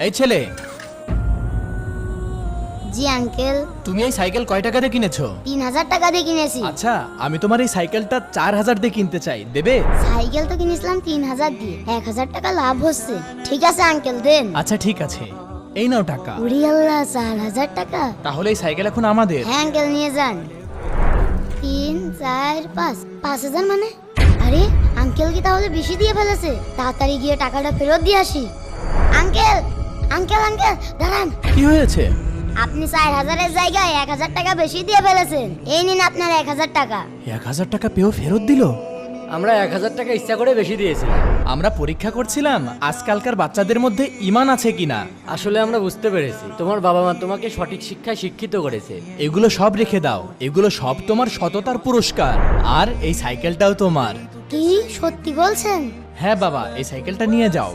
এই ছেলে, জি আঙ্কেল। তুমি এই সাইকেল কয় টাকা দিয়ে কিনেছো? 3000 টাকা দিয়ে কিনেছি। আচ্ছা, আমি তোমার এই সাইকেলটা 4000 দিয়ে কিনতে চাই, দেবে? সাইকেল তো কিনেছিলাম 3000 দিয়ে, 1000 টাকা লাভ হচ্ছে। ঠিক আছে আঙ্কেল, দেন। আচ্ছা ঠিক আছে, এই নাও টাকা। উড়ি আল্লাহ, 4000 টাকা। তাহলে এই সাইকেল এখন আমাদের। হ্যাঁ আঙ্কেল, নিয়ে যান। 3 4 5 5000 মানে? আরে আঙ্কেল কি তাহলে বেশি দিয়ে ফেলেছে? তাড়াতাড়ি গিয়ে টাকাটা ফেরত দিয়ে আসি। আঙ্কেল আঙ্কেল আঙ্কেল দাঁড়ান। কি হয়েছে? আপনি 4000-এর জায়গায় 1000 টাকা বেশি দিয়ে ফেলেছেন। এই নিন আপনার 1000 টাকা। 1000 টাকা পেয়েও ফেরত দিল? আমরা 1000 টাকা ইচ্ছা করে বেশি দিয়েছিলাম। আমরা পরীক্ষা করছিলাম আজকালকার বাচ্চাদের মধ্যে ঈমান আছে কিনা। আসলে আমরা বুঝতে পেরেছি তোমার বাবা মা তোমাকে সঠিক শিক্ষায় শিক্ষিত করেছে। এগুলো সব রেখে দাও, এগুলো সব তোমার সততার পুরস্কার। আর এই সাইকেলটাও তোমার। কি সত্যি বলছেন? হ্যাঁ বাবা, এই সাইকেলটা নিয়ে যাও।